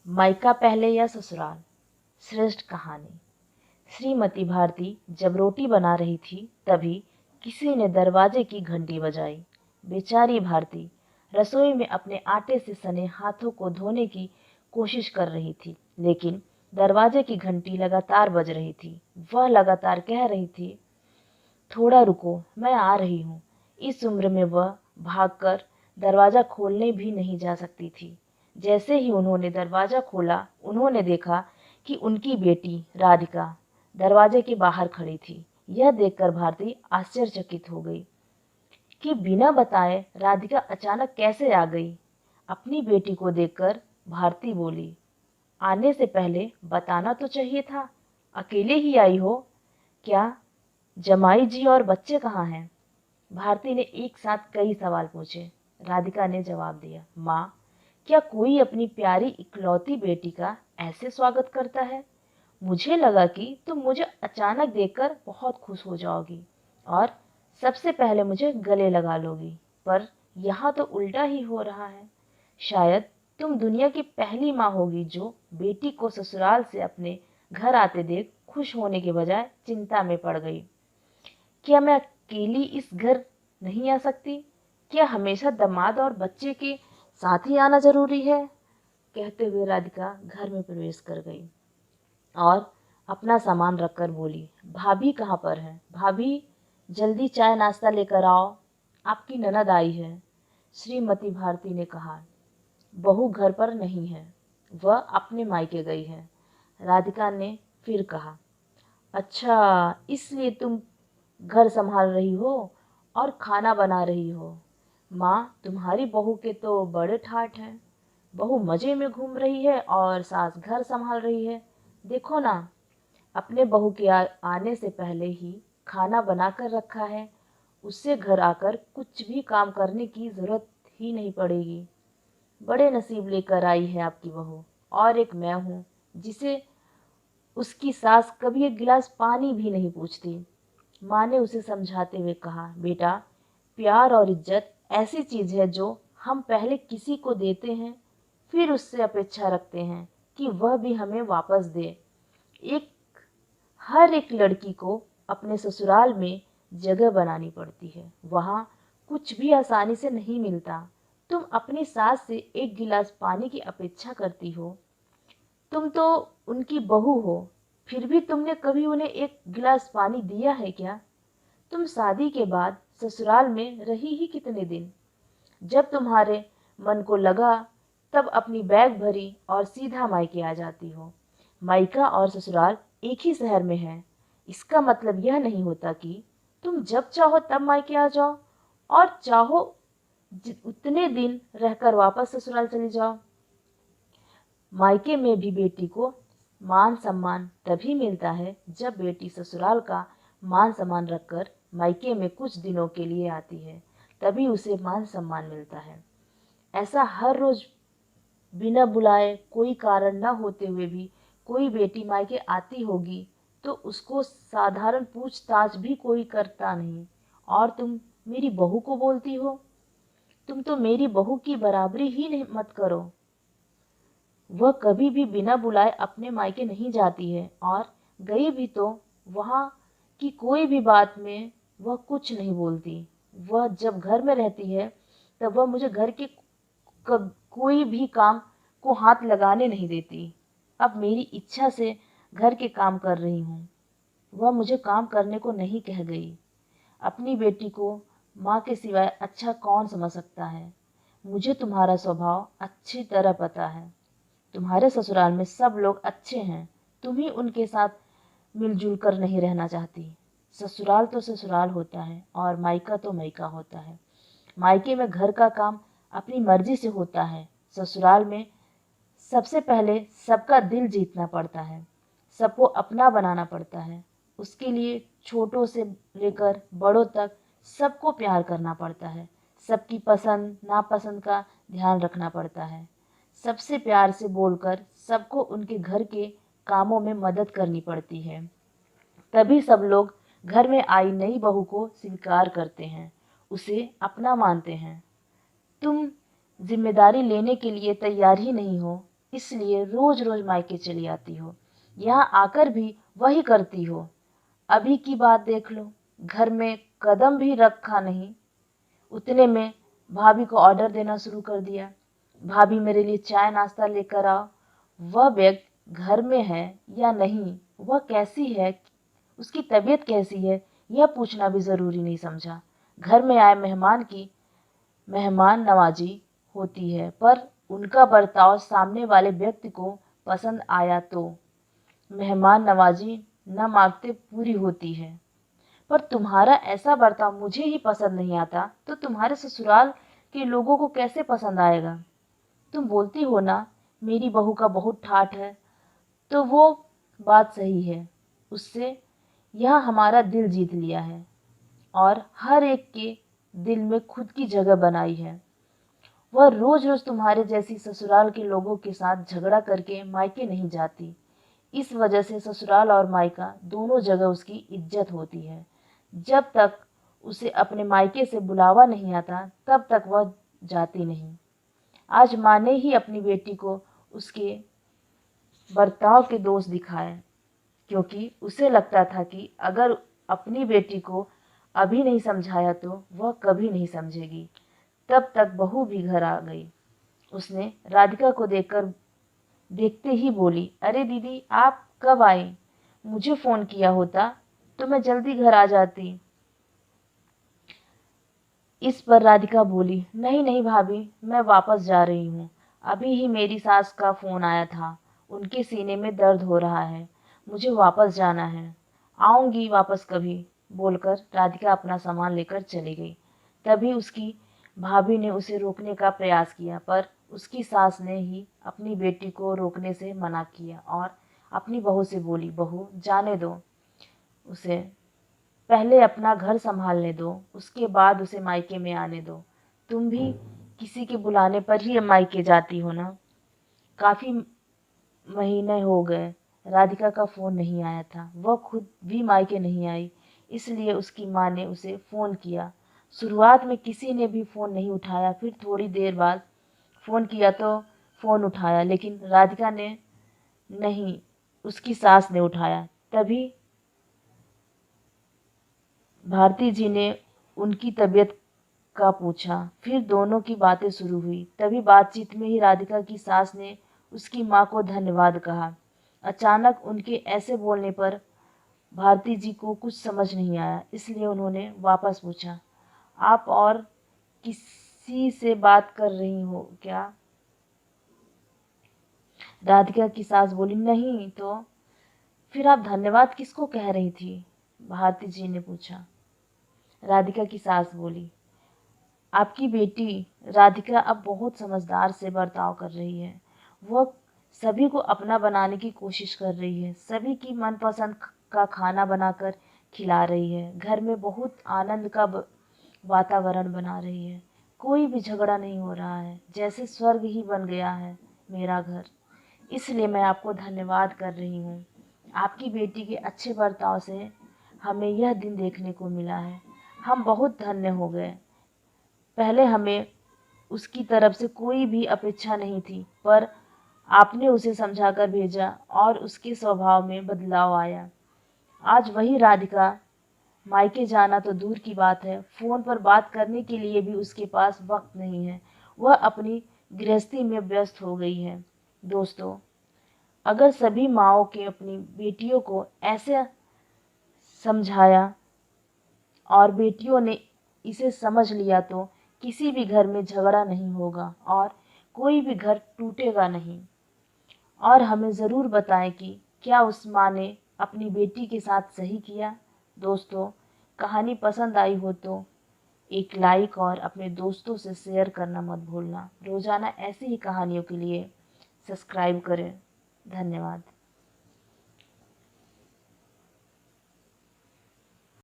मायका पहले या ससुराल? श्रेष्ठ कहानी। श्रीमती भारती जब रोटी बना रही थी तभी किसी ने दरवाजे की घंटी बजाई। बेचारी भारती रसोई में अपने आटे से सने हाथों को धोने की कोशिश कर रही थी, लेकिन दरवाजे की घंटी लगातार बज रही थी। वह लगातार कह रही थी, थोड़ा रुको, मैं आ रही हूँ। इस उम्र में वह भागकर दरवाजा खोलने भी नहीं जा सकती थी। जैसे ही उन्होंने दरवाजा खोला, उन्होंने देखा कि उनकी बेटी राधिका दरवाजे के बाहर खड़ी थी। यह देखकर भारती आश्चर्यचकित हो गई कि बिना बताए राधिका अचानक कैसे आ गई। अपनी बेटी को देखकर भारती बोली, आने से पहले बताना तो चाहिए था। अकेले ही आई हो क्या? जमाई जी और बच्चे कहाँ हैं? भारती ने एक साथ कई सवाल पूछे। राधिका ने जवाब दिया, माँ, क्या कोई अपनी प्यारी इकलौती बेटी का ऐसे स्वागत करता है? मुझे लगा कि तुम मुझे अचानक देखकर बहुत खुश हो जाओगी और सबसे पहले मुझे गले लगा लोगी, पर यहाँ तो उल्टा ही हो रहा है। शायद तुम दुनिया की पहली माँ होगी जो बेटी को ससुराल से अपने घर आते देख खुश होने के बजाय चिंता में पड़ गई। क्या मैं अकेली इस घर नहीं आ सकती? क्या हमेशा दामाद और बच्चे के साथ ही आना जरूरी है? कहते हुए राधिका घर में प्रवेश कर गई और अपना सामान रखकर बोली, भाभी कहाँ पर है? भाभी, जल्दी चाय नाश्ता लेकर आओ, आपकी ननद आई है। श्रीमती भारती ने कहा, बहू घर पर नहीं है, वह अपने मायके गई है। राधिका ने फिर कहा, अच्छा, इसलिए तुम घर संभाल रही हो और खाना बना रही हो। माँ, तुम्हारी बहू के तो बड़े ठाठ हैं। बहू मजे में घूम रही है और सास घर संभाल रही है। देखो ना, अपने बहू के आने से पहले ही खाना बनाकर रखा है। उससे घर आकर कुछ भी काम करने की जरूरत ही नहीं पड़ेगी। बड़े नसीब लेकर आई है आपकी बहू। और एक मैं हूँ जिसे उसकी सास कभी एक गिलास पानी भी नहीं पूछती। माँ ने उसे समझाते हुए कहा, बेटा, प्यार और इज्जत ऐसी चीज है जो हम पहले किसी को देते हैं, फिर उससे अपेक्षा रखते हैं कि वह भी हमें वापस दे। एक हर एक लड़की को अपने ससुराल में जगह बनानी पड़ती है। वहाँ कुछ भी आसानी से नहीं मिलता। तुम अपनी सास से एक गिलास पानी की अपेक्षा करती हो। तुम तो उनकी बहू हो, फिर भी तुमने कभी उन्हें एक गिलास पानी दिया है क्या? तुम शादी के बाद ससुराल में रही ही कितने दिन? जब तुम्हारे मन को लगा तब अपनी बैग भरी और सीधा मायके आ जाती हो। मायका और ससुराल एक ही शहर में है। इसका मतलब यह नहीं होता कि तुम जब चाहो तब मायके आ जाओ और चाहो उतने दिन रहकर वापस ससुराल चली जाओ। मायके में भी बेटी को मान सम्मान तभी मिलता है जब बेटी ससुराल का मान सम्मान रखकर मायके में कुछ दिनों के लिए आती है, तभी उसे मान सम्मान मिलता है। ऐसा हर रोज बिना बुलाए, कोई कारण न होते हुए भी कोई बेटी मायके आती होगी तो उसको साधारण पूछताछ भी कोई करता नहीं। और तुम मेरी बहू को बोलती हो? तुम तो मेरी बहू की बराबरी ही नहीं मत करो। वह कभी भी बिना बुलाए अपने मायके नहीं जाती है और गई भी तो वहाँ की कोई भी बात में वह कुछ नहीं बोलती। वह जब घर में रहती है तब वह मुझे घर के कोई भी काम को हाथ लगाने नहीं देती। अब मेरी इच्छा से घर के काम कर रही हूँ। वह मुझे काम करने को नहीं कह गई। अपनी बेटी को माँ के सिवाय अच्छा कौन समझ सकता है? मुझे तुम्हारा स्वभाव अच्छी तरह पता है। तुम्हारे ससुराल में सब लोग अच्छे हैं, तुम ही उनके साथ मिलजुल कर नहीं रहना चाहती। ससुराल तो ससुराल होता है और मायका तो मायका होता है। मायके में घर का काम अपनी मर्जी से होता है। ससुराल में सबसे पहले सबका दिल जीतना पड़ता है, सबको अपना बनाना पड़ता है। उसके लिए छोटों से लेकर बड़ों तक सबको प्यार करना पड़ता है। सबकी पसंद नापसंद का ध्यान रखना पड़ता है। सबसे प्यार से बोलकर सबको उनके घर के कामों में मदद करनी पड़ती है। तभी सब लोग घर में आई नई बहू को स्वीकार करते हैं, उसे अपना मानते हैं। तुम जिम्मेदारी लेने के लिए तैयार ही नहीं हो, इसलिए रोज रोज मायके चली आती हो। यहाँ आकर भी वही करती हो। अभी की बात देख लो, घर में कदम भी रखा नहीं, उतने में भाभी को ऑर्डर देना शुरू कर दिया। भाभी मेरे लिए चाय नाश्ता लेकर आओ। वह व्यक्ति घर में है या नहीं, वह कैसी है, उसकी तबीयत कैसी है, यह पूछना भी जरूरी नहीं समझा। घर में आए मेहमान की मेहमान नवाजी होती है, पर उनका बर्ताव सामने वाले व्यक्ति को पसंद आया तो मेहमान नवाजी न मांगते पूरी होती है। पर तुम्हारा ऐसा बर्ताव मुझे ही पसंद नहीं आता तो तुम्हारे ससुराल के लोगों को कैसे पसंद आएगा। तुम बोलती हो ना मेरी बहू का बहुत ठाठ है, तो वो बात सही है। उससे यह हमारा दिल जीत लिया है और हर एक के दिल में खुद की जगह बनाई है। वह रोज रोज तुम्हारे जैसी ससुराल के लोगों के साथ झगड़ा करके मायके नहीं जाती। इस वजह से ससुराल और मायका दोनों जगह उसकी इज्जत होती है। जब तक उसे अपने मायके से बुलावा नहीं आता तब तक वह जाती नहीं। आज माँ ने ही अपनी बेटी को उसके बर्ताव के दोष दिखाए, क्योंकि उसे लगता था कि अगर अपनी बेटी को अभी नहीं समझाया तो वह कभी नहीं समझेगी। तब तक बहू भी घर आ गई। उसने राधिका को देखते ही बोली, अरे दीदी आप कब आई? मुझे फोन किया होता तो मैं जल्दी घर आ जाती। इस पर राधिका बोली, नहीं नहीं भाभी, मैं वापस जा रही हूँ। अभी ही मेरी सास का फोन आया था, उनके सीने में दर्द हो रहा है, मुझे वापस जाना है, आऊंगी वापस कभी, बोलकर राधिका अपना सामान लेकर चली गई। तभी उसकी भाभी ने उसे रोकने का प्रयास किया, पर उसकी सास ने ही अपनी बेटी को रोकने से मना किया और अपनी बहू से बोली, बहू जाने दो उसे, पहले अपना घर संभालने दो, उसके बाद उसे मायके में आने दो। तुम भी किसी के बुलाने पर ही मायके जाती हो ना। काफी महीने हो गए राधिका का फोन नहीं आया था। वह खुद भी मायके नहीं आई, इसलिए उसकी माँ ने उसे फोन किया। शुरुआत में किसी ने भी फोन नहीं उठाया, फिर थोड़ी देर बाद फोन किया तो फोन उठाया, लेकिन राधिका ने नहीं, उसकी सास ने उठाया। तभी भारती जी ने उनकी तबीयत का पूछा, फिर दोनों की बातें शुरू हुई। तभी बातचीत में ही राधिका की सास ने उसकी माँ को धन्यवाद कहा। अचानक उनके ऐसे बोलने पर भारती जी को कुछ समझ नहीं आया, इसलिए उन्होंने वापस पूछा, आप और किसी से बात कर रही हो क्या? राधिका की सास बोली, नहीं तो फिर आप धन्यवाद किसको कह रही थी? भारती जी ने पूछा। राधिका की सास बोली, आपकी बेटी राधिका अब बहुत समझदार से बर्ताव कर रही है। वह सभी को अपना बनाने की कोशिश कर रही है, सभी की मनपसंद का खाना बनाकर खिला रही है, घर में बहुत आनंद का वातावरण बना रही है। कोई भी झगड़ा नहीं हो रहा है, जैसे स्वर्ग ही बन गया है मेरा घर। इसलिए मैं आपको धन्यवाद कर रही हूँ। आपकी बेटी के अच्छे बर्ताव से हमें यह दिन देखने को मिला है। हम बहुत धन्य हो गए। पहले हमें उसकी तरफ से कोई भी अपेक्षा नहीं थी, पर आपने उसे समझाकर भेजा और उसके स्वभाव में बदलाव आया। आज वही राधिका मायके जाना तो दूर की बात है, फोन पर बात करने के लिए भी उसके पास वक्त नहीं है। वह अपनी गृहस्थी में व्यस्त हो गई है। दोस्तों, अगर सभी माँओं के अपनी बेटियों को ऐसे समझाया और बेटियों ने इसे समझ लिया तो किसी भी घर में झगड़ा नहीं होगा और कोई भी घर टूटेगा नहीं। और हमें ज़रूर बताएं कि क्या उस माँ ने अपनी बेटी के साथ सही किया। दोस्तों, कहानी पसंद आई हो तो एक लाइक और अपने दोस्तों से शेयर करना मत भूलना। रोज़ाना ऐसी ही कहानियों के लिए सब्सक्राइब करें। धन्यवाद।